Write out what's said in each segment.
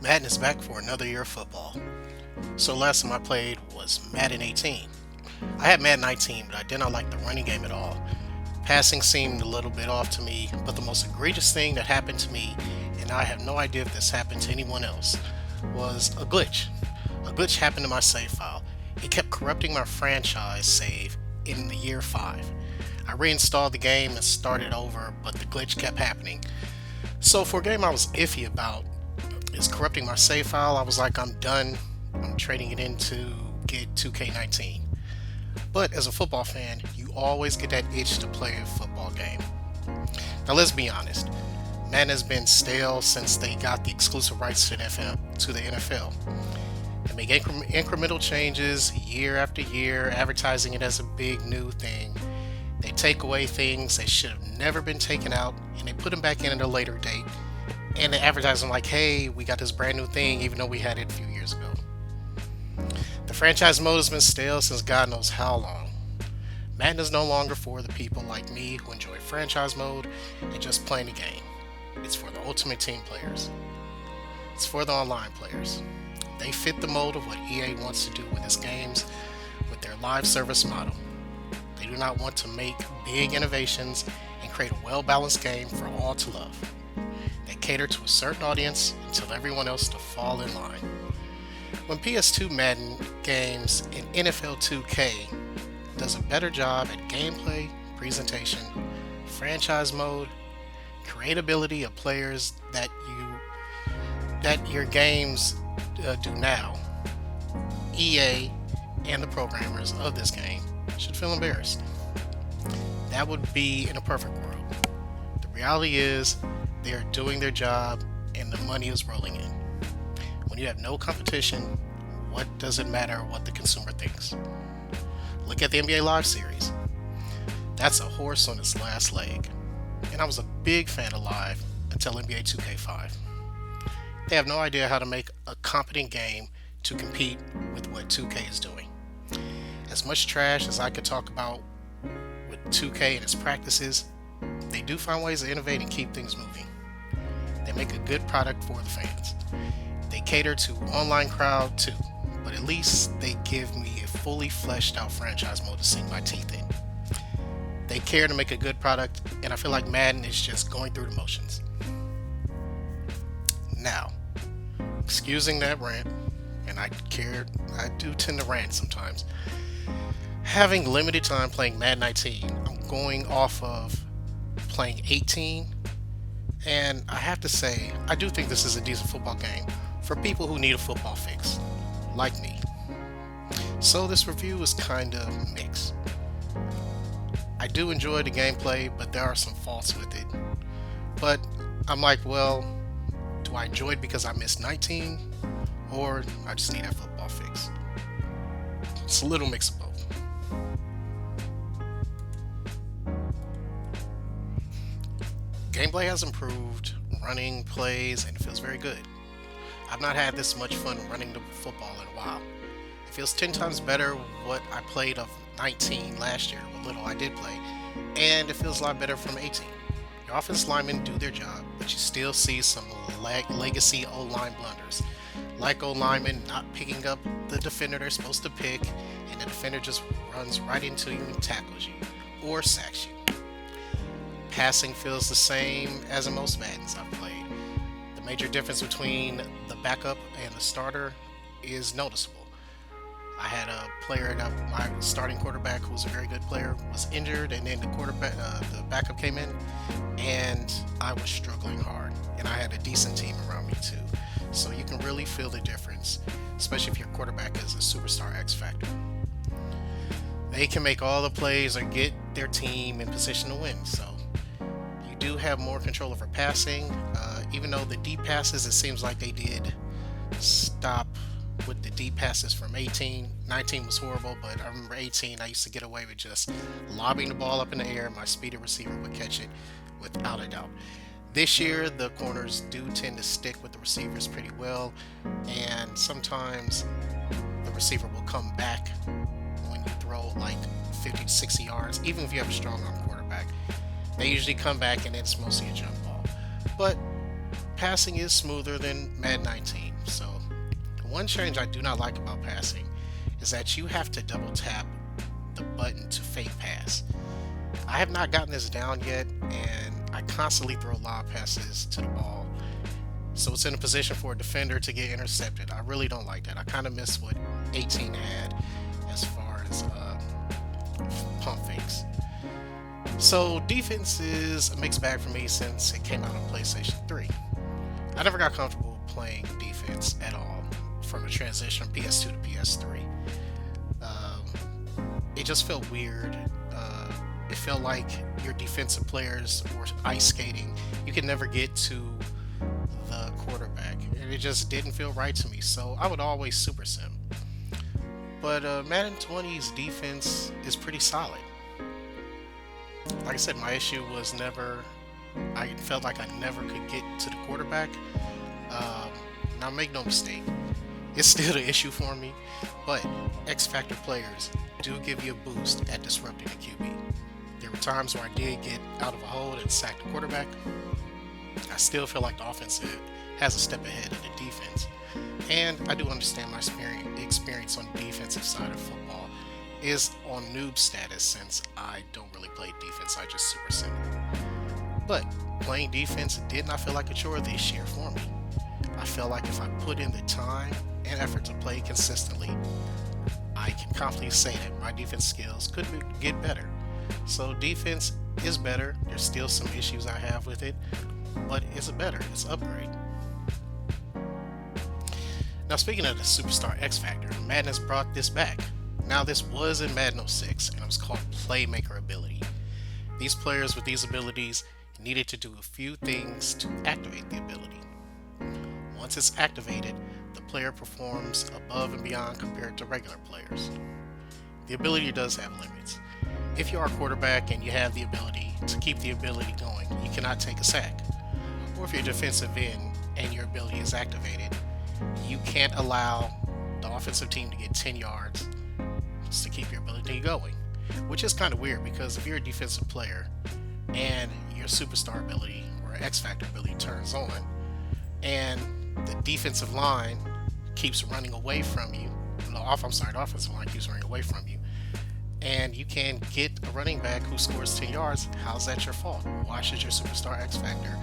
Madden is back for another year of football. So last time I played was Madden 18. I had Madden 19, but I did not like the running game at all. Passing seemed a little bit off to me, but the most egregious thing that happened to me, and I have no idea if this happened to anyone else, was a glitch. A glitch happened to my save file. It kept corrupting my franchise save in the year 5. I reinstalled the game and started over, but the glitch kept happening. So for a game I was iffy about, is corrupting my save file. I was like, I'm done. I'm trading it in to get 2K19. But as a football fan, you always get that itch to play a football game. Now let's be honest. Madden has been stale since they got the exclusive rights to the NFL. They make incremental changes year after year, advertising it as a big new thing. They take away things that should have never been taken out, and they put them back in at a later date. And they advertise them like, hey, we got this brand new thing, even though we had it a few years ago. The franchise mode has been stale since God knows how long. Madden is no longer for the people like me who enjoy franchise mode and just playing the game. It's for the ultimate team players. It's for the online players. They fit the mold of what EA wants to do with its games with their live service model. They do not want to make big innovations and create a well-balanced game for all to love. They cater to a certain audience and tell everyone else to fall in line. When PS2 Madden games and NFL 2K does a better job at gameplay, presentation, franchise mode, creatability of players that your games do now, EA and the programmers of this game should feel embarrassed. That would be in a perfect world. The reality is they are doing their job and the money is rolling in. When you have no competition, what does it matter what the consumer thinks? Look at the NBA Live series. That's a horse on its last leg. And I was a big fan of Live until NBA 2K5. They have no idea how to make a competent game to compete with what 2K is doing. As much trash as I could talk about with 2K and its practices, they do find ways to innovate and keep things moving. They make a good product for the fans. They cater to online crowd too, but at least they give me a fully fleshed out franchise mode to sink my teeth in. They care to make a good product, and I feel like Madden is just going through the motions. Now, excusing that rant, and I do tend to rant sometimes. Having limited time playing Madden 19, I'm going off of playing 18, and I have to say, I do think this is a decent football game for people who need a football fix, like me. So this review is kind of mixed. I do enjoy the gameplay, but there are some faults with it. But I'm like, well, do I enjoy it because I missed 19, or I just need that football fix? It's a little mix of both. Gameplay has improved, running, plays, and it feels very good. I've not had this much fun running the football in a while. It feels 10 times better what I played of 19 last year, what little I did play, and it feels a lot better from 18. Your offensive linemen do their job, but you still see some legacy O-line blunders, like O-linemen not picking up the defender they're supposed to pick, and the defender just runs right into you and tackles you, or sacks you. Passing feels the same as in most Maddens I've played. The major difference between the backup and the starter is noticeable. I had a player that my starting quarterback, who was a very good player, was injured, and then the backup came in, and I was struggling hard. And I had a decent team around me too, so you can really feel the difference, especially if your quarterback is a superstar X factor. They can make all the plays or get their team in position to win. So you do have more control over passing, even though the deep passes, it seems like they did stop with the deep passes from 18. 19 was horrible, but I remember 18, I used to get away with just lobbing the ball up in the air. My speedy receiver would catch it without a doubt. This year, the corners do tend to stick with the receivers pretty well, and sometimes the receiver will come back when you throw like 50 to 60 yards, even if you have a strong arm quarterback. They usually come back and it's mostly a jump ball. But passing is smoother than Madden 19. So, one change I do not like about passing is that you have to double tap the button to fake pass. I have not gotten this down yet, and I constantly throw lob passes to the ball. So it's in a position for a defender to get intercepted. I really don't like that. I kind of miss what 18 had as far as pump fakes. So defense is a mixed bag for me since it came out on PlayStation 3. I never got comfortable playing defense at all from a transition from PS2 to PS3. It just felt weird. It felt like your defensive players were ice skating. You could never get to the quarterback, and it just didn't feel right to me. So I would always super sim. But Madden 20's defense is pretty solid. Like I said, my issue was I felt like I never could get to the quarterback. Now make no mistake, it's still an issue for me, but X Factor players do give you a boost at disrupting the QB. There were times where I did get out of a hold and sack the quarterback. I still feel like the offense has a step ahead of the defense. And I do understand my experience on the defensive side of football is on noob status since I don't really play defense, I just super sim. But playing defense did not feel like a chore this year for me. I felt like if I put in the time and effort to play consistently, I can confidently say that my defense skills could get better. So defense is better. There's still some issues I have with it, but it's it's upgrade. Now speaking of the Superstar X Factor, Madden has brought this back. Now this was in Madden 06 and it was called Playmaker Ability. These players with these abilities needed to do a few things to activate the ability. Once it's activated, the player performs above and beyond compared to regular players. The ability does have limits. If you are a quarterback and you have the ability to keep the ability going, you cannot take a sack. Or if you're a defensive end and your ability is activated, you can't allow the offensive team to get 10 yards just to keep your ability going. Which is kind of weird because if you're a defensive player and your superstar ability or X Factor ability turns on and the defensive line keeps running away from you, the offensive line keeps running away from you, and you can get a running back who scores 10 yards, how's that your fault? Why should your superstar X Factor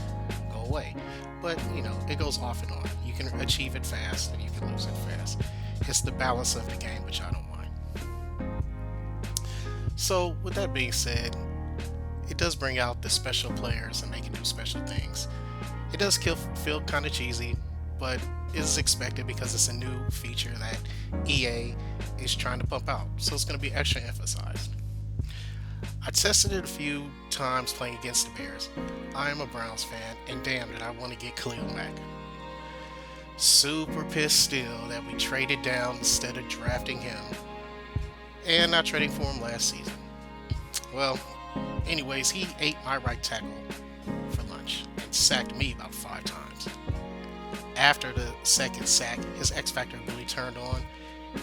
go away? But, it goes off and on. You can achieve it fast and you can lose it fast. It's the balance of the game, which I don't mind. So, with that being said, it does bring out the special players and they can do special things. It does feel kind of cheesy, but it is expected because it's a new feature that EA is trying to pump out, so it's going to be extra emphasized. I tested it a few times playing against the Bears. I am a Browns fan, and damn did I want to get Khalil Mack. Super pissed still that we traded down instead of drafting him, and not trading for him last season. Well, anyways, he ate my right tackle for lunch and sacked me about 5 times. After the second sack, his X Factor ability turned on,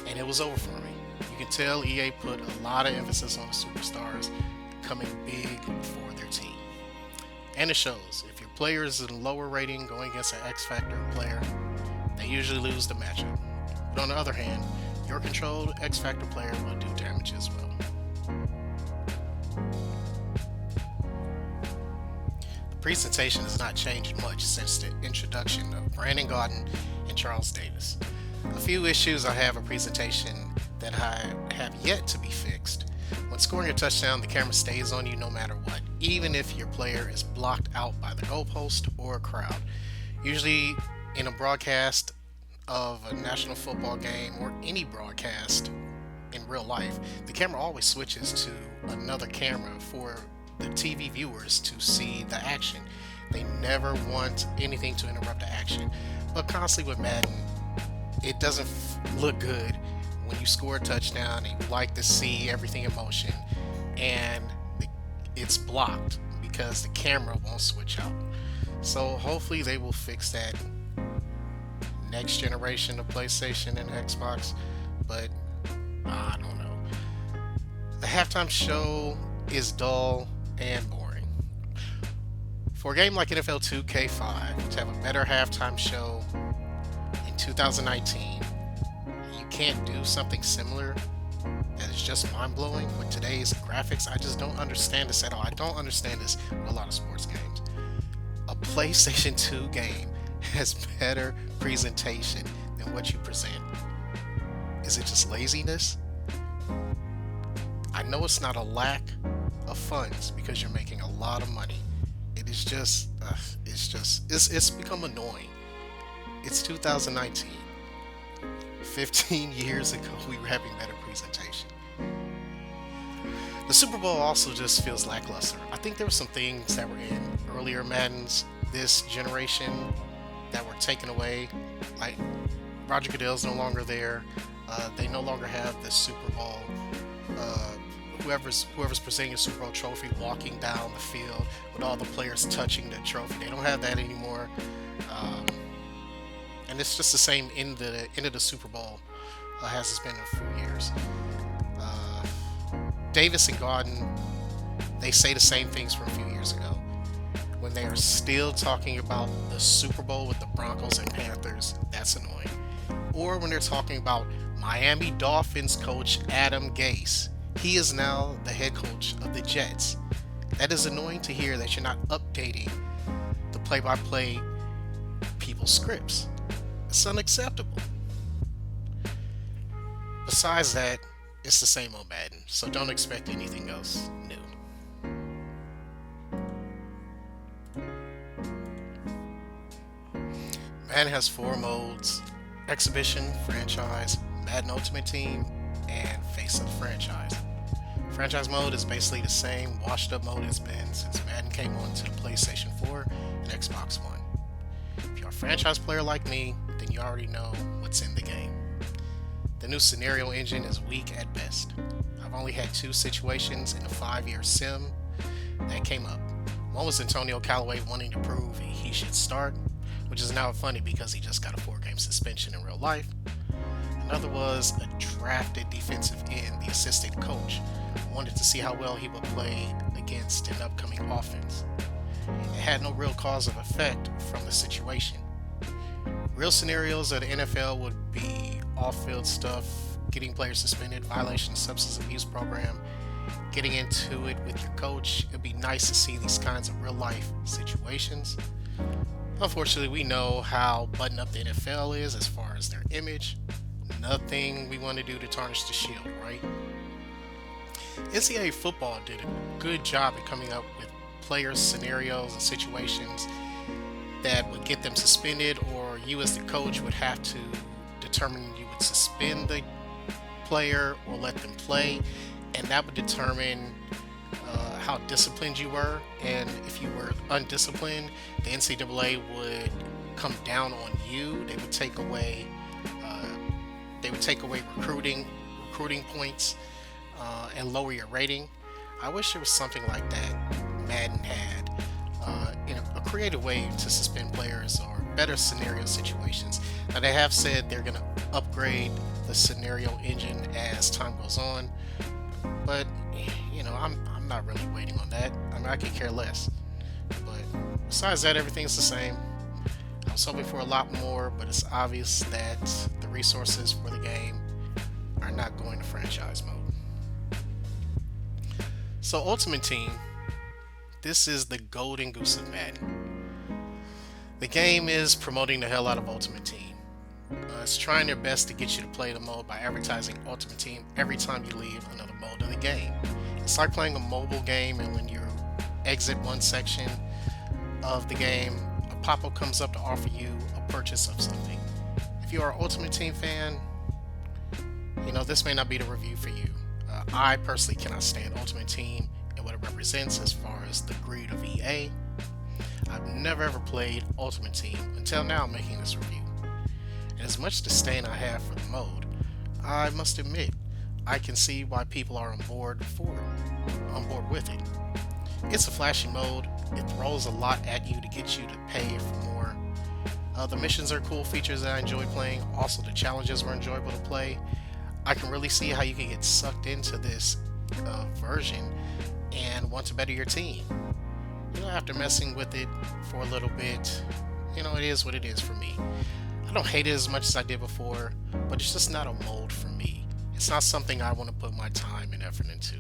and it was over for me. You can tell EA put a lot of emphasis on the superstars coming big for their team. And it shows. If your player is in a lower rating going against an X Factor player, they usually lose the matchup. But on the other hand, your controlled X Factor player will do damage as well. The presentation has not changed much since the introduction of Brandon Gaudin and Charles Davis. A few issues I have a presentation that I have yet to be fixed. When scoring a touchdown, the camera stays on you no matter what, even if your player is blocked out by the goalpost or a crowd. Usually in a broadcast of a national football game or any broadcast in real life, the camera always switches to another camera for the TV viewers to see the action. They never want anything to interrupt the action. But constantly with Madden, it doesn't look good when you score a touchdown and you like to see everything in motion and it's blocked because the camera won't switch out. So hopefully they will fix that next generation of PlayStation and Xbox, but I don't know. The halftime show is dull and boring. For a game like NFL 2K5 to have a better halftime show in 2019, you can't do something similar that is just mind blowing with today's graphics. I just don't understand this at all. I don't understand this with a lot of sports games. A PlayStation 2 game has better presentation than what you present. Is it just laziness? I know it's not a lack of funds because you're making a lot of money. It is just, it's become annoying. It's 2019. 15 years ago, we were having better presentation. The Super Bowl also just feels lackluster. I think there were some things that were in earlier Maddens this generation that were taken away. Like Roger Goodell's no longer there. They no longer have the Super Bowl. Whoever's presenting a Super Bowl trophy walking down the field with all the players touching the trophy. They don't have that anymore. And it's just the same in the end of the Super Bowl as it's been in a few years. Davis and Garden, they say the same things from a few years ago when they are still talking about the Super Bowl with the Broncos and Panthers. That's annoying. Or when they're talking about Miami Dolphins coach Adam Gase. He is now the head coach of the Jets. That is annoying to hear that you're not updating the play-by-play people's scripts. It's unacceptable. Besides that, it's the same old Madden, so don't expect anything else new. Madden has 4 modes: Exhibition, Franchise, Madden Ultimate Team, and Face of the Franchise. Franchise mode is basically the same washed up mode it's been since Madden came onto the PlayStation 4 and Xbox One. If you're a franchise player like me, then you already know what's in the game. The new scenario engine is weak at best. I've only had 2 situations in a 5-year sim that came up. One was Antonio Callaway wanting to prove he should start, which is now funny because he just got a 4-game suspension in real life. Another was a drafted defensive end, the assistant coach, wanted to see how well he would play against an upcoming offense. It had no real cause of effect from the situation. Real scenarios of the NFL would be off-field stuff, getting players suspended, violation of substance abuse program, getting into it with your coach. It'd be nice to see these kinds of real-life situations. Unfortunately, we know how buttoned up the NFL is as far as their image. Nothing we want to do to tarnish the shield, right? NCAA football did a good job at coming up with players, scenarios, and situations that would get them suspended, or you as the coach would have to determine you would suspend the player or let them play, and that would determine how disciplined you were. And if you were undisciplined, the NCAA would come down on you. They would take away recruiting points, and lower your rating. I wish there was something like that Madden had, a creative way to suspend players or better scenario situations. Now they have said they're going to upgrade the scenario engine as time goes on, but I'm not really waiting on that. I mean, I could care less. But besides that, everything's the same. I was hoping for a lot more, but it's obvious that the resources for the game are not going to franchise mode. So Ultimate Team, this is the golden goose of Madden. The game is promoting the hell out of Ultimate Team. It's trying their best to get you to play the mode by advertising Ultimate Team every time you leave another mode of the game. It's like playing a mobile game, and when you exit one section of the game, a pop-up comes up to offer you a purchase of something. If you are an Ultimate Team fan, this may not be the review for you. I personally cannot stand Ultimate Team and what it represents as far as the greed of EA. I've never ever played Ultimate Team until now making this review. And as much disdain I have for the mode, I must admit, I can see why people are on board with it. It's a flashy mode. It throws a lot at you to get you to pay for more. The missions are cool features that I enjoy playing. Also, the challenges were enjoyable to play. I can really see how you can get sucked into this version and want to better your team. After messing with it for a little bit, it is what it is for me. I don't hate it as much as I did before, but it's just not a mold for me. It's not something I want to put my time and effort into.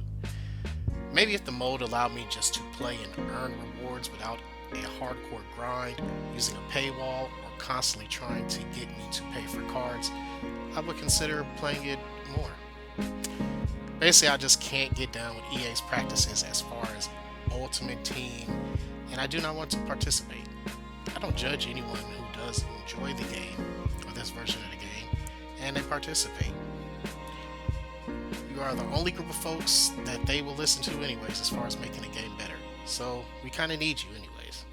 Maybe if the mode allowed me just to play and earn rewards without a hardcore grind, using a paywall, or constantly trying to get me to pay for cards, I would consider playing it more. Basically, I just can't get down with EA's practices as far as Ultimate Team, and I do not want to participate. I don't judge anyone who does enjoy the game, or this version of the game, and they participate. You are the only group of folks that they will listen to anyways as far as making the game better. So we kind of need you anyways.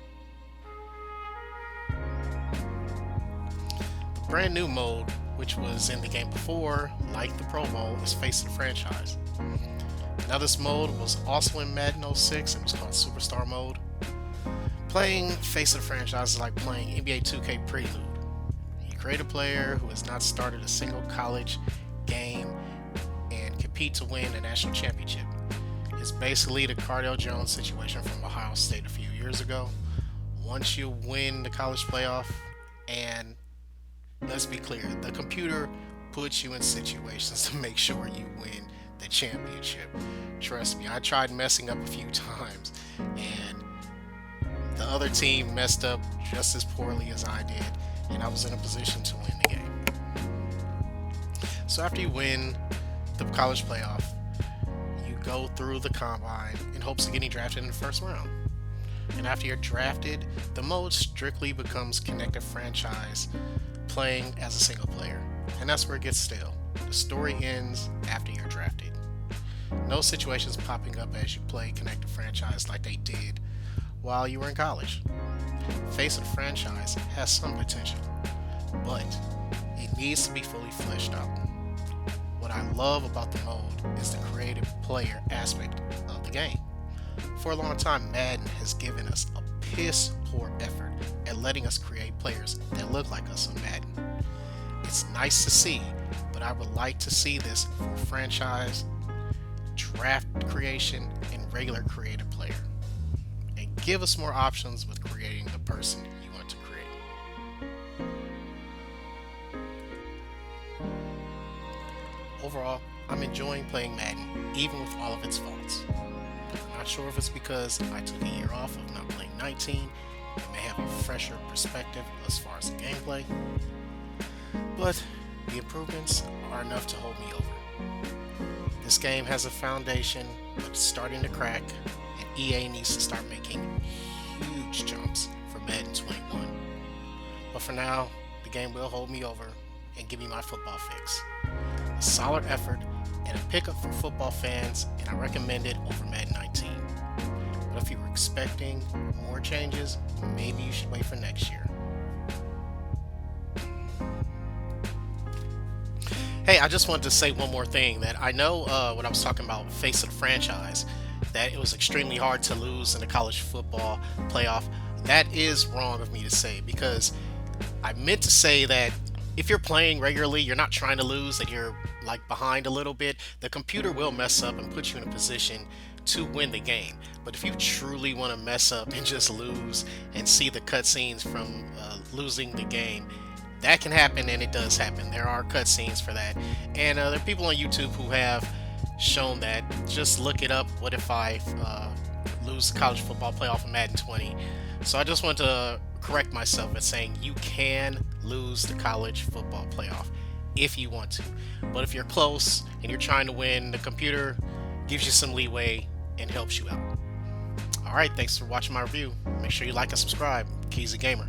The brand new mode, which was in the game before, like the Pro Bowl, is Face of the Franchise. Now this mode was also in Madden 06 and was called Superstar Mode. Playing Face of the Franchise is like playing NBA 2K Prelude. You create a player who has not started a single college game and compete to win a national championship. It's basically the Cardell Jones situation from Ohio State a few years ago. Once you win the college playoff, and let's be clear, the computer puts you in situations to make sure you win the championship. Trust me, I tried messing up a few times, and the other team messed up just as poorly as I did, and I was in a position to win the game. So after you win the college playoff, you go through the combine in hopes of getting drafted in the first round. And after you're drafted, the mode strictly becomes connected franchise, playing as a single player. And that's where it gets stale. The story ends after you're drafted. No situations popping up as you play connected franchise like they did while you were in college. Face of the Franchise has some potential, but it needs to be fully fleshed out. What I love about the mode is the creative player aspect of the game. For a long time, Madden has given us a piss poor effort at letting us create players that look like us on Madden. It's nice to see, but I would like to see this for franchise, draft creation, and regular creative player. And give us more options with creating the person you want to create. Overall, I'm enjoying playing Madden, even with all of its faults. I'm not sure if it's because I took a year off of not playing 19 and may have a fresher perspective as far as the gameplay, but the improvements are enough to hold me over. This game has a foundation, but it's starting to crack, and EA needs to start making huge jumps for Madden 21. But for now, the game will hold me over and give me my football fix. A solid effort and a pickup for football fans, and I recommend it over Madden 19. But if you were expecting more changes, maybe you should wait for next year. Hey, I just wanted to say one more thing, that I know when I was talking about Face of the Franchise, that it was extremely hard to lose in the college football playoff. That is wrong of me to say, because I meant to say that if you're playing regularly, you're not trying to lose, and you're like behind a little bit, the computer will mess up and put you in a position to win the game. But if you truly want to mess up and just lose and see the cutscenes from losing the game, that can happen, and it does happen. There are cutscenes for that, and there are people on YouTube who have shown that. Just look it up. What if I lose the college football playoff in Madden 20? So I just want to correct myself at saying you can lose the college football playoff if you want to. But if you're close and you're trying to win, the computer gives you some leeway and helps you out. Alright, thanks for watching my review. Make sure you like and subscribe. Keys a Gamer.